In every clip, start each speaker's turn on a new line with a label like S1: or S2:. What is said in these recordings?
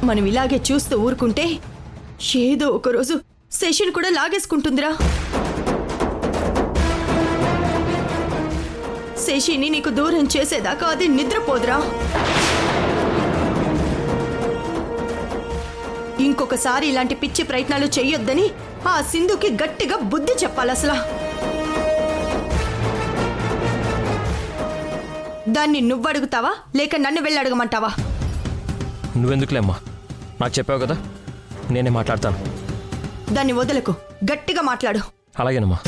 S1: మనం ఇలాగే చూస్తూ ఊరుకుంటే ఏదో ఒకరోజు సెషన్ కూడా లాగేసుకుంటుందిరా. శశిని నీకు దూరం చేసేదాకా అది నిద్రపోదురా. ఇంకొకసారి ఇలాంటి పిచ్చి ప్రయత్నాలు చెయ్యొద్దని ఆ సింధుకి గట్టిగా బుద్ధి చెప్పాలి. అసలు దాన్ని నువ్వడుగుతావా లేక నన్ను వెళ్ళి అడగమంటావా?
S2: నువ్వెందుకులేమ్మా, నాకు చెప్పావు కదా, నేనే మాట్లాడతాను.
S1: దాన్ని వదలకు, గట్టిగా మాట్లాడు.
S2: అలాగేనమ్మా.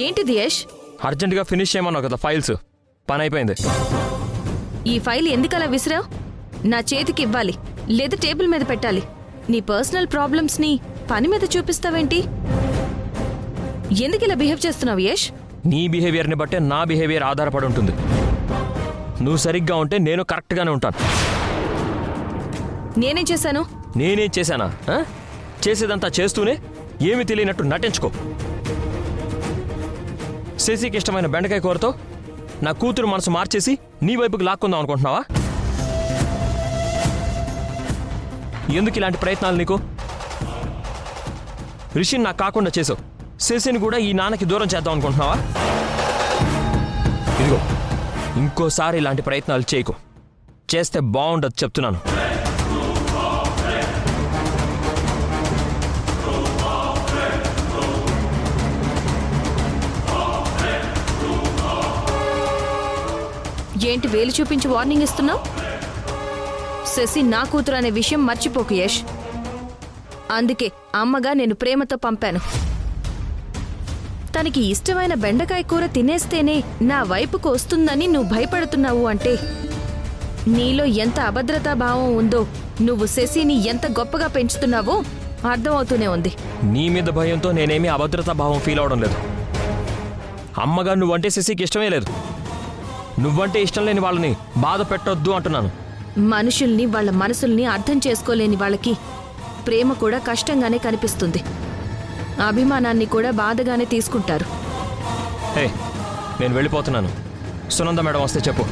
S3: ఏంటిది యష్?
S2: అర్జెంటుగా ఫినిష్ చేయమన్నావు కదా ఫైల్స్, పని అయిపోయింది.
S3: ఈ ఫైల్ ఎందుకలా విసిరావు? నా చేతికి ఇవ్వాలి, లేదా టేబుల్ మీద పెట్టాలి. నీ పర్సనల్ ప్రాబ్లమ్స్ ని పని మీద చూపిస్తావేంటి? ఎందుకు ఇలా బిహేవ్ చేస్తున్నావు యష్?
S2: నీ బిహేవియర్ని బట్టే నా బిహేవియర్ ఆధారపడి ఉంటుంది. నువ్వు సరిగ్గా ఉంటే నేను కరెక్ట్గానే ఉంటాను.
S3: నేనేం చేశాను?
S2: నేనేం చేశానా? చేసేదంతా చేస్తూనే ఏమీ తెలియనట్టు నటించుకో. శశికి ఇష్టమైన బెండకాయ కూరతో నా కూతురు మనసు మార్చేసి నీ వైపుకి లాక్కుందాం అనుకుంటున్నావా? ఎందుకు ఇలాంటి ప్రయత్నాలు నీకు? రిషిని నాకు కాకుండా చేసావు, శశిని కూడా ఈ నాన్నకి దూరం చేద్దాం అనుకుంటున్నావా? ఇదిగో, ఇంకోసారి ఇలాంటి ప్రయత్నాలు చేయకు. చేస్తే బాగుండదు చెప్తున్నాను.
S3: ఏంటి వేలు చూపించి వార్నింగ్ ఇస్తున్నావు? శశి నా కూతురు అనే విషయం మర్చిపోకు యష్. అందుకే అమ్మగా నేను ప్రేమతో పంపాను. తనకి ఇష్టమైన బెండకాయ కూర తినేస్తేనే నా వైపుకు వస్తుందని నువ్వు భయపడుతున్నావు అంటే నీలో ఎంత అభద్రతా భావం ఉందో, నువ్వు శశిని ఎంత గొప్పగా పెంచుతున్నావో అర్థమవుతూనే ఉంది.
S2: నీ మీద భయంతో నేనేమీ అభద్రతా భావం ఫీల్ అవడం లేదు. అమ్మగా నువ్వంటే శశికి ఇష్టమే లేదు. నువ్వంటే ఇష్టం లేని వాళ్ళని బాధ పెట్టొద్దు అంటున్నాను.
S3: మనుషుల్ని వాళ్ళ మనసుల్ని అర్థం చేసుకోలేని వాళ్ళకి ప్రేమ కూడా కష్టంగానే కనిపిస్తుంది. అభిమానాన్ని కూడా బాధగానే తీసుకుంటారు.
S2: హే, నేను వెళ్ళిపోతున్నాను. సునంద మేడం వస్తే చెప్పు.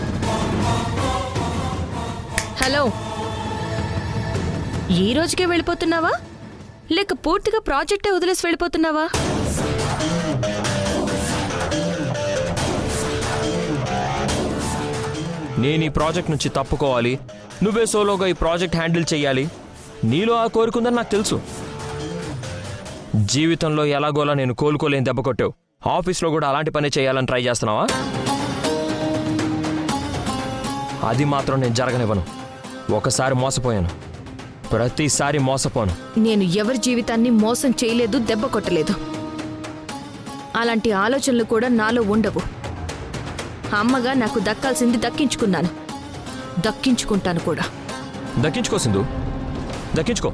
S3: హలో, ఈ రోజుకే వెళ్ళిపోతున్నావా లేక పూర్తిగా ప్రాజెక్టే వదిలేసి వెళ్ళిపోతున్నావా?
S2: నేను ఈ ప్రాజెక్ట్ నుంచి తప్పుకోవాలి, నువ్వే సోలోగా ఈ ప్రాజెక్ట్ హ్యాండిల్ చెయ్యాలి. నీలో ఆ కోరుకుందని నాకు తెలుసు. జీవితంలో ఎలాగోలా నేను కోలుకోలేని దెబ్బ కొట్టావు. ఆఫీస్లో కూడా అలాంటి పని చేయాలని ట్రై చేస్తున్నావా? అది మాత్రం నేను జరగనివ్వను. ఒకసారి మోసపోయాను, ప్రతిసారి మోసపోను.
S3: నేను ఎవరి జీవితాన్ని మోసం చేయలేదు, దెబ్బ కొట్టలేదు. అలాంటి ఆలోచనలు కూడా నాలో ఉండవు. అమ్మగా నాకు దక్కాల్సింది దక్కించుకున్నాను, దక్కించుకుంటాను కూడా.
S2: దక్కించుకో సింధు, దక్కించుకో.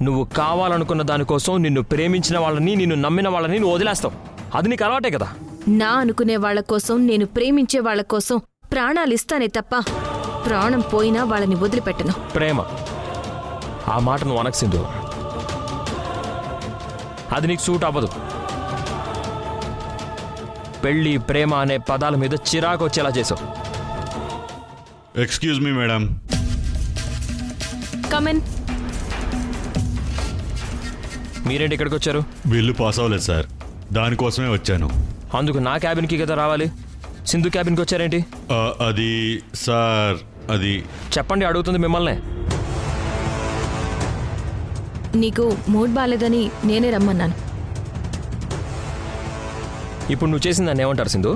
S2: నువ్వు కావాలనుకున్న దానికోసం నిన్ను ప్రేమించిన వాళ్ళని, నిన్ను నమ్మిన వాళ్ళని నువ్వు వదిలేస్తావు. అది నీకు అలవాటే కదా.
S3: నా అనుకునే వాళ్ళ కోసం, నేను ప్రేమించే వాళ్ళ కోసం ప్రాణాలిస్తానే తప్ప ప్రాణం పోయినా వాళ్ళని వదిలిపెట్టను.
S2: ప్రేమ, ఆ మాట నువ్వు అనకు సింధు. అది నీకు సూట్ అవ్వదు. పెళ్లి, ప్రేమ అనే పదాల మీద చిరాకు వచ్చేలా చేసావు.
S4: Excuse me madam.
S3: కమెన్.
S2: మీరేంటి ఇక్కడికి వచ్చారు?
S4: బిల్లు పాస్ అవ్వలేదు సార్, దానికోసమే వచ్చాను.
S2: అందుకు నా క్యాబిన్కి కదా రావాలి, సింధు క్యాబిన్కి వచ్చారేంటి?
S4: అది సార్, అది
S2: చెప్పండి, అడుగుతుంది మిమ్మల్నే.
S3: నీకు మూడ్ బాలేదని నేనే రమ్మన్నాను.
S2: ఇప్పుడు నువ్వు చేసింది దాన్ని ఏమంటారు సింధు?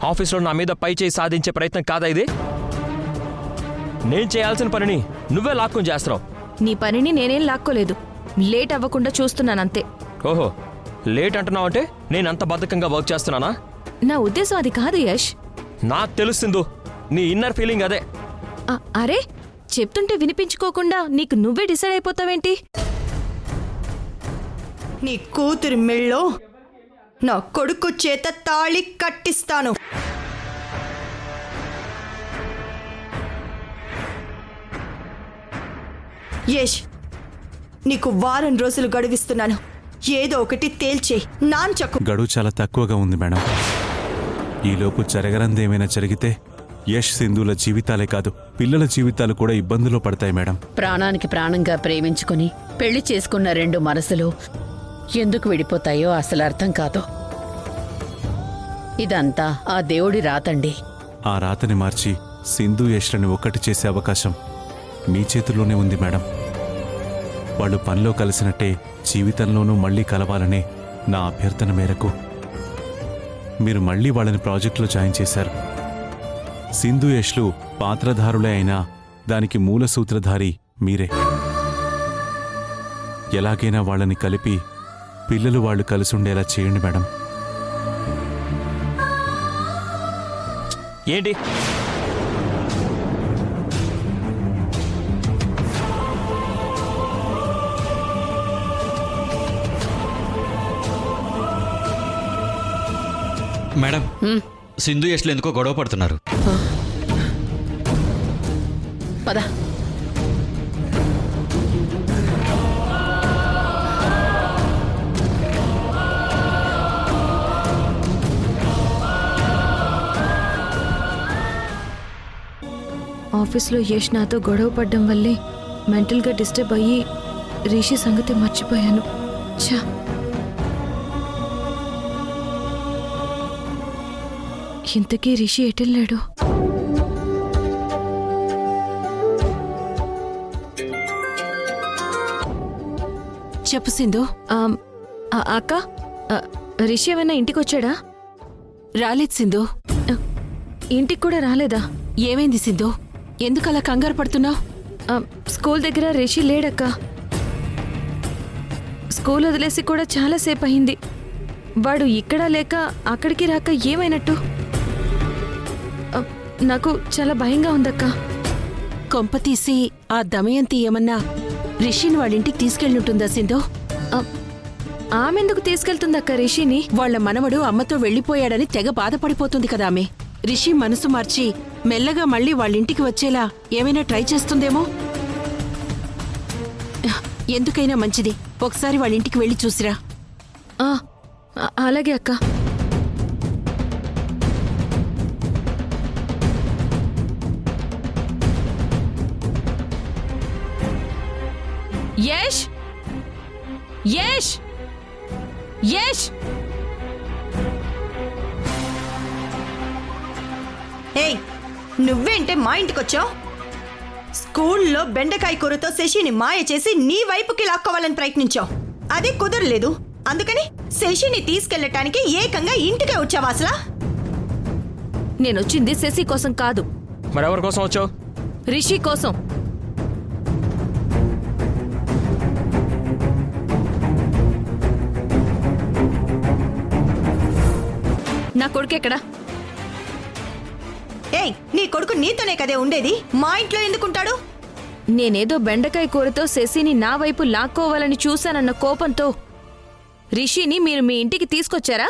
S2: ఆఫీస్లో నా మీద పై చేయి సాధించే ప్రయత్నం కాదా ఇది? నేను చేయాల్సిన పనిని నువ్వే లాక్కుని చేస్తున్నావు.
S3: నీ పనిని నేనేం లాక్కోలేదు, లేట్ అవ్వకుండా చూస్తున్నానంతే.
S2: ఓహో, లేట్ అంటున్నావు అంటే నేను అంత బద్ధకంగా వర్క్ చేస్తున్నానా?
S3: నా ఉద్దేశం అది కాదు యష్.
S2: నాకు తెలుస్తుంది, నీ ఇన్నర్ ఫీలింగ్ అదే.
S3: అరే, చెప్తుంటే వినిపించుకోకుండా నీకు నువ్వే డిసైడ్ అయిపోతావేంటి?
S1: నీ కూతురి మెళ్ళో నా కొడుకు చేత తాళి కట్టిస్తాను. యష్, నీకు వారం రోజులు గడువిస్తున్నాను. ఏదో ఒకటి తేల్చే నాంచకు.
S5: గడువు చాలా తక్కువగా ఉంది మేడం. ఈలోపు జరగరందేమైనా జరిగితే యష్ సింధుల జీవితాలే కాదు, పిల్లల జీవితాలు కూడా ఇబ్బందులో పడతాయి మేడం.
S6: ప్రాణానికి ప్రాణంగా ప్రేమించుకుని పెళ్లి చేసుకున్న రెండు మనసులు ఎందుకు విడిపోతాయో అసలు అర్థం కాదు. ఇదంతా ఆ దేవుడి రాతండి.
S5: ఆ రాతని మార్చి సింధు యష్లని ఒక్కటి చేసే అవకాశం మీ చేతుల్లోనే ఉంది మేడం. వాళ్ళు పనిలో కలిసినట్టే జీవితంలోనూ మళ్లీ కలవాలనే నా అభ్యర్థన మేరకు మీరు మళ్లీ వాళ్ళని ప్రాజెక్టులో జాయిన్ చేశారు. సింధు యష్లు పాత్రధారులే అయినా దానికి మూల సూత్రధారి మీరే. ఎలాగైనా వాళ్ళని కలిపి పిల్లలు వాళ్ళు కలిసుండేలా చేయండి మేడం.
S2: ఏంటి
S7: మేడం, సింధు యష్లు ఎందుకో గొడవ పడుతున్నారు.
S6: పద.
S3: ఆఫీస్లో యష్ నాతో గొడవ పడ్డం వల్లే మెంటల్గా డిస్టర్బ్ అయ్యి రిషి సంగతి మర్చిపోయాను. ఛా, ఇంతకీ రిషి ఎటెళ్ళాడు?
S8: చెప్పు సింధు.
S3: అక్క, రిషి ఏమైనా ఇంటికొచ్చాడా?
S8: రాలేదు సింధు.
S3: ఇంటికి కూడా రాలేదా?
S8: ఏమైంది సింధు? ఎందుకలా కంగారు పడుతున్నావు?
S3: స్కూల్ దగ్గర రిషి లేడక్క. స్కూల్ వదిలేసి కూడా చాలాసేపు అయింది. వాడు ఇక్కడ లేక అక్కడికి రాక ఏమైనట్టు? నాకు చాలా భయంగా ఉందక్క.
S8: కొంప తీసి ఆ దమయంతి ఏమన్నా రిషిని వాళ్ళింటికి తీసుకెళ్ళుంటుందా సింధు?
S3: ఆమెందుకు తీసుకెళ్తుందక్క రిషిని?
S8: వాళ్ళ మనవడు అమ్మతో వెళ్లిపోయాడని తెగ బాధపడిపోతుంది కదా ఆమె. రిషి మనసు మార్చి మెల్లగా మళ్ళీ వాళ్ళింటికి వచ్చేలా ఏమైనా ట్రై చేస్తుందేమో. ఎందుకైనా మంచిది, ఒకసారి వాళ్ళింటికి వెళ్ళి చూసిరా.
S3: అలాగే అక్క. యష్! యష్! యష్!
S1: ఏయ్, నువ్వేంటే మా ఇంటికొచ్చావు? స్కూల్లో బెండకాయ కూరతో శశిని మాయ చేసి నీ వైపుకి లాక్కోవాలని ప్రయత్నించావు. అది కుదరలేదు. అందుకని శశిని తీసుకెళ్లటానికి ఏకంగా ఇంటికే వచ్చావా అసలా?
S3: నేనొచ్చింది శశి కోసం కాదు,
S2: మరెవరి కోసం వచ్చావు?
S3: రిషి కోసం. నా కొడుకు ఎక్కడా?
S1: ఏయ్, నీ కొడుకు నీతోనే కదే ఉండేది, మా ఇంట్లో ఎందుకుంటాడు?
S3: నేనేదో బెండకాయ కూరతో శశిని నా వైపు లాక్కోవాలని చూశానన్న కోపంతో రిషిని మీరు మీ ఇంటికి తీసుకొచ్చారా?